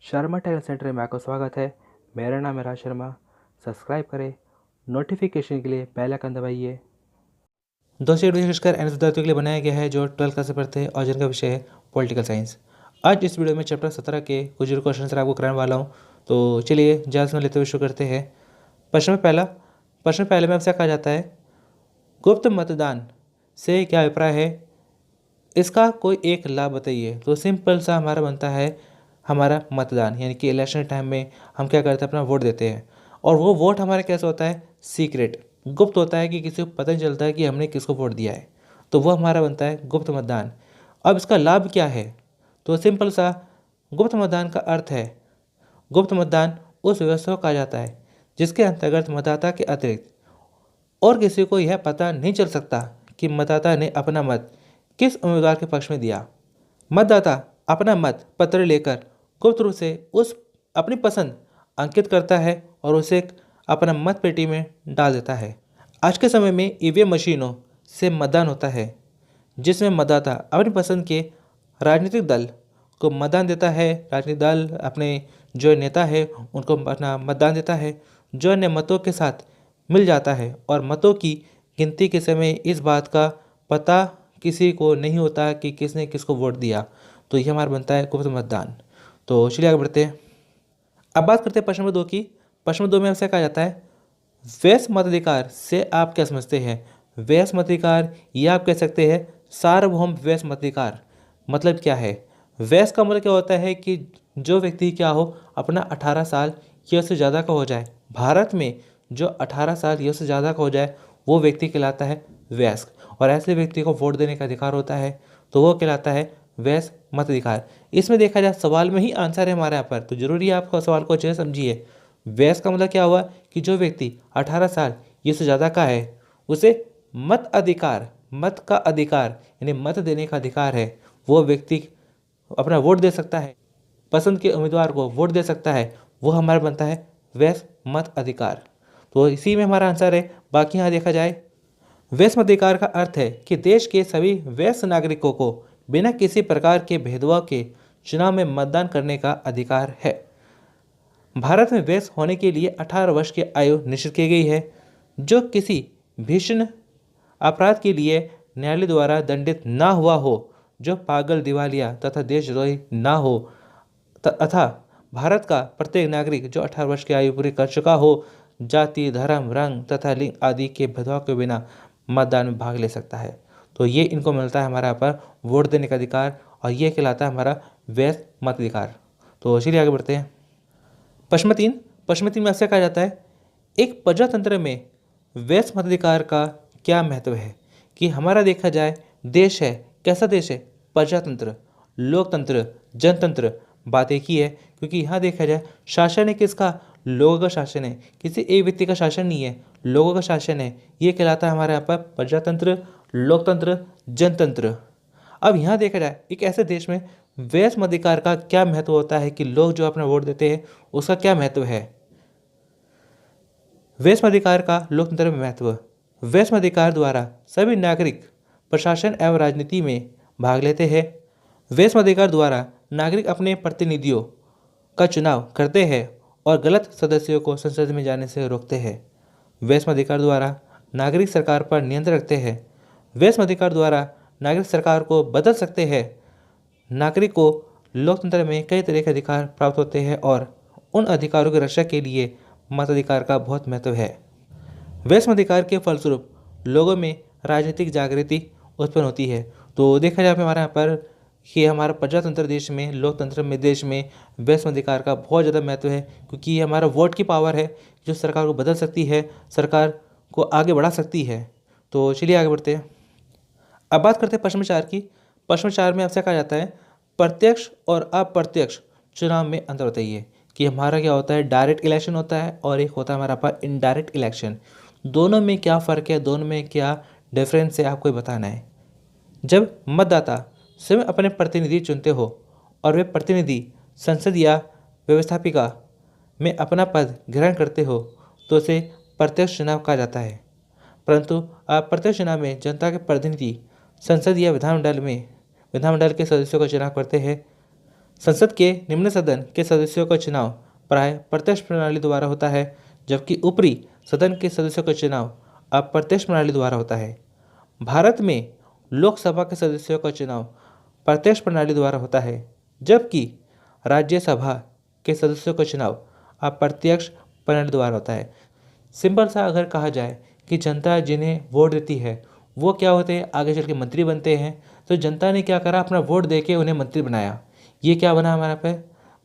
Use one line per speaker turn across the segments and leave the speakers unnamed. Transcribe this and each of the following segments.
Sharma talent centre में आपका स्वागत है। मेरा नाम है राज शर्मा। सब्सक्राइब करें, नोटिफिकेशन के लिए बेल आइकन दबाइए।
दोस्तों, वीडियो विशेषकर एन विद्यार्थियों के लिए बनाया गया है जो 12th क्लास से पढ़ते हैं और जिनका विषय है पॉलिटिकल साइंस। आज इस वीडियो में चैप्टर 17 के कुछ जो क्वेश्चन आंसर आपको कराने वाला हूँ। तो चलिए ज़्यादा समय लेते हुए शुरू करते हैं। प्रश्न पहले में आपसे कहा जाता है, गुप्त मतदान से क्या अभिप्राय है, इसका कोई एक लाभ बताइए। तो सिंपल सा हमारा बनता है हमारा मतदान, यानी कि इलेक्शन टाइम में हम क्या करते हैं, अपना वोट देते हैं। और वो वोट हमारा कैसे होता है, सीक्रेट, गुप्त होता है कि किसी को पता नहीं चलता है कि हमने किसको वोट दिया है। तो वो हमारा बनता है गुप्त मतदान। अब इसका लाभ क्या है, तो सिंपल सा गुप्त मतदान का अर्थ है, गुप्त मतदान उस व्यवस्था को कहा जाता है जिसके अंतर्गत मतदाता के अतिरिक्त और किसी को यह पता नहीं चल सकता कि मतदाता ने अपना मत किस उम्मीदवार के पक्ष में दिया। मतदाता अपना मत पत्र लेकर गुप्त रूप से उस अपनी पसंद अंकित करता है और उसे अपना मत पेटी में डाल देता है। आज के समय में ईवीएम मशीनों से मतदान होता है, जिसमें मतदाता अपनी पसंद के राजनीतिक दल को मतदान देता है। राजनीतिक दल अपने जो नेता है उनको अपना मतदान देता है, जो अन्य मतों के साथ मिल जाता है। और मतों की गिनती के समय इस बात का पता किसी को नहीं होता कि किसने किसको वोट दिया। तो ये हमारा बनता है गुप्त मतदान। तो चलिए आगे बढ़ते हैं। अब बात करते हैं प्रश्न नंबर 2 की। प्रश्न नंबर 2 में हमसे कहा जाता है, वयस्क मताधिकार से आप क्या समझते हैं। वयस्क मताधिकार या आप कह सकते हैं सार्वभौम वयस्क मताधिकार। मतलब क्या है, वयस्क का मतलब क्या होता है कि जो व्यक्ति क्या हो, अपना 18 साल या उससे ज़्यादा का हो जाए। भारत में जो 18 साल या उससे ज़्यादा का हो जाए वो व्यक्ति कहलाता है वयस्क, और ऐसे व्यक्ति को वोट देने का अधिकार होता है, तो वो कहलाता है वयस्क मताधिकार। इसमें देखा जाए सवाल में ही आंसर है हमारे यहाँ पर, तो जरूरी है आपको सवाल को अच्छे से समझिए। वयस्क का मतलब क्या हुआ कि जो व्यक्ति 18 साल या उससे ज़्यादा का है उसे मत अधिकार, मत का अधिकार यानी मत देने का अधिकार है। वो व्यक्ति अपना वोट दे सकता है, पसंद के उम्मीदवार को वोट दे सकता है, वो हमारा बनता है वयस्क मत अधिकार। तो इसी में हमारा आंसर है। बाकी यहाँ देखा जाए, वयस्क मताधिकार का अर्थ है कि देश के सभी वयस्क नागरिकों को बिना किसी प्रकार के भेदभाव के चुनाव में मतदान करने का अधिकार है। भारत में वयस्क होने के लिए 18 वर्ष की आयु निश्चित की गई है। जो किसी भीषण अपराध के लिए न्यायालय द्वारा दंडित ना हुआ हो, जो पागल, दिवालिया तथा देशद्रोही ना हो, तथा भारत का प्रत्येक नागरिक जो 18 वर्ष की आयु पूरी कर चुका हो, जाति, धर्म, रंग तथा लिंग आदि के भेदभाव के बिना मतदान में भाग ले सकता है। तो ये इनको मिलता है हमारा यहाँ पर वोट देने का अधिकार, और ये कहलाता है हमारा वयस्क मताधिकार। तो चलिए आगे बढ़ते हैं। प्रश्न 3 में आपसे कहा जाता है, एक प्रजातंत्र में वयस्क मताधिकार का क्या महत्व है। कि हमारा देखा जाए देश है, कैसा देश है, प्रजातंत्र, लोकतंत्र, जनतंत्र। बात एक ही है, क्योंकि यहाँ देखा जाए शासन है किसका, लोगों का शासन है, किसी एक व्यक्ति का शासन नहीं है, लोगों का शासन है। ये कहलाता है हमारे यहाँ पर प्रजातंत्र, लोकतंत्र, जनतंत्र। अब यहाँ देखा जाए एक ऐसे देश में वयस्क मताधिकार का क्या महत्व होता है, कि लोग जो अपना वोट देते हैं उसका क्या महत्व है। वयस्क मताधिकार का लोकतंत्र में महत्व। वयस्क मताधिकार द्वारा सभी नागरिक प्रशासन एवं राजनीति में भाग लेते हैं। वयस्क मताधिकार द्वारा नागरिक अपने प्रतिनिधियों का चुनाव करते हैं और गलत सदस्यों को संसद में जाने से रोकते हैं। वयस्क मताधिकार द्वारा नागरिक सरकार पर नियंत्रण रखते हैं। वयस्क मताधिकार द्वारा नागरिक सरकार को बदल सकते हैं। नागरिक को लोकतंत्र में कई तरह के अधिकार प्राप्त होते हैं और उन अधिकारों की रक्षा के लिए मताधिकार का बहुत महत्व है। वयस्क मताधिकार के फलस्वरूप लोगों में राजनीतिक जागृति उत्पन्न होती है। तो देखा जाए हमारे यहाँ पर कि हमारा प्रजातंत्र देश में, लोकतंत्र में देश में वयस्क मताधिकार का बहुत ज़्यादा महत्व है, क्योंकि ये हमारा वोट की पावर है जो सरकार को बदल सकती है, सरकार को आगे बढ़ा सकती है। तो चलिए आगे बढ़ते हैं। अब बात करते हैं प्रश्न 4 की। प्रश्न 4 में आपसे कहा जाता है, प्रत्यक्ष और अप्रत्यक्ष चुनाव में अंतर बताइए। कि हमारा क्या होता है, डायरेक्ट इलेक्शन होता है और एक होता है हमारा पास इनडायरेक्ट इलेक्शन। दोनों में क्या फ़र्क है, दोनों में क्या डिफरेंस है, आपको बताना है। जब मतदाता स्वयं अपने प्रतिनिधि चुनते हो और वे प्रतिनिधि संसद या व्यवस्थापिका में अपना पद ग्रहण करते हो, तो उसे प्रत्यक्ष चुनाव कहा जाता है। परंतु अप्रत्यक्ष चुनाव में जनता के प्रतिनिधि संसद या विधानमंडल के सदस्यों का चुनाव करते हैं। संसद के निम्न सदन के सदस्यों का चुनाव प्राय प्रत्यक्ष प्रणाली द्वारा होता है, जबकि ऊपरी सदन के सदस्यों का चुनाव अप्रत्यक्ष प्रणाली द्वारा होता है। भारत में लोकसभा के सदस्यों का चुनाव प्रत्यक्ष प्रणाली द्वारा होता है, जबकि राज्यसभा के सदस्यों का चुनाव अप्रत्यक्ष प्रणाली द्वारा होता है। सिंपल सा अगर कहा जाए कि जनता जिन्हें वोट देती है वो क्या होते हैं, आगे चल के मंत्री बनते हैं। तो जनता ने क्या करा, अपना वोट दे के उन्हें मंत्री बनाया। ये क्या बना हमारा पे,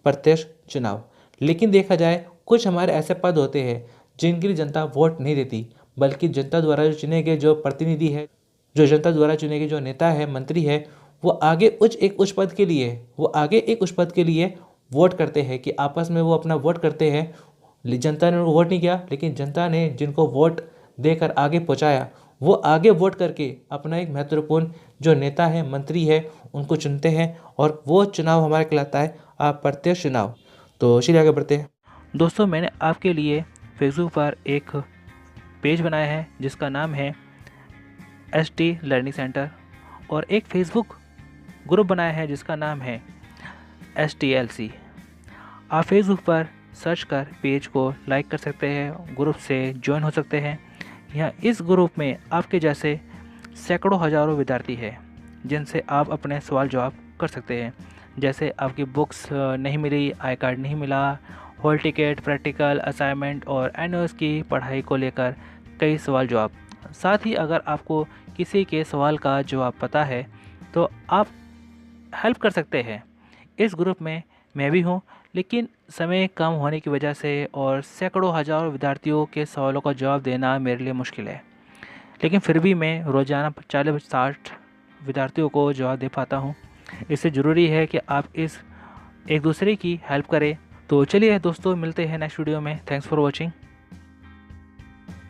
प्रत्यक्ष चुनाव। लेकिन देखा जाए कुछ हमारे ऐसे पद होते हैं जिनके लिए जनता वोट नहीं देती, बल्कि जनता द्वारा जो चुने गए जो प्रतिनिधि है, जो जनता द्वारा चुने गए जो नेता है, मंत्री है, वो आगे एक उच्च पद के लिए वोट करते हैं कि आपस में वो अपना वोट करते हैं। जनता ने उनको वोट नहीं किया, लेकिन जनता ने जिनको वोट देकर आगे पहुंचाया वो आगे वोट करके अपना एक महत्वपूर्ण जो नेता है, मंत्री है, उनको चुनते हैं और वो चुनाव हमारा कहलाता है अप्रत्यक्ष चुनाव। तो चलिए आगे बढ़ते हैं।
दोस्तों, मैंने आपके लिए फेसबुक पर एक पेज बनाया है जिसका नाम है ST लर्निंग सेंटर, और एक फेसबुक ग्रुप बनाया है जिसका नाम है STLC। आप फेसबुक पर सर्च कर पेज को लाइक कर सकते हैं, ग्रुप से ज्वाइन हो सकते हैं। यहाँ इस ग्रुप में आपके जैसे सैकड़ों हजारों विद्यार्थी हैं जिनसे आप अपने सवाल जवाब कर सकते हैं। जैसे आपकी बुक्स नहीं मिली, आई कार्ड नहीं मिला, हॉल टिकट, प्रैक्टिकल, असाइनमेंट और एनुअल्स की पढ़ाई को लेकर कई सवाल जवाब। साथ ही अगर आपको किसी के सवाल का जवाब पता है तो आप हेल्प कर सकते हैं। इस ग्रुप में मैं भी हूँ, लेकिन समय कम होने की वजह से और सैकड़ों हजारों विद्यार्थियों के सवालों का जवाब देना मेरे लिए मुश्किल है, लेकिन फिर भी मैं रोज़ाना 40-60 विद्यार्थियों को जवाब दे पाता हूँ। इससे ज़रूरी है कि आप एक दूसरे की हेल्प करें। तो चलिए दोस्तों, मिलते हैं नेक्स्ट वीडियो में। Thanks for watching.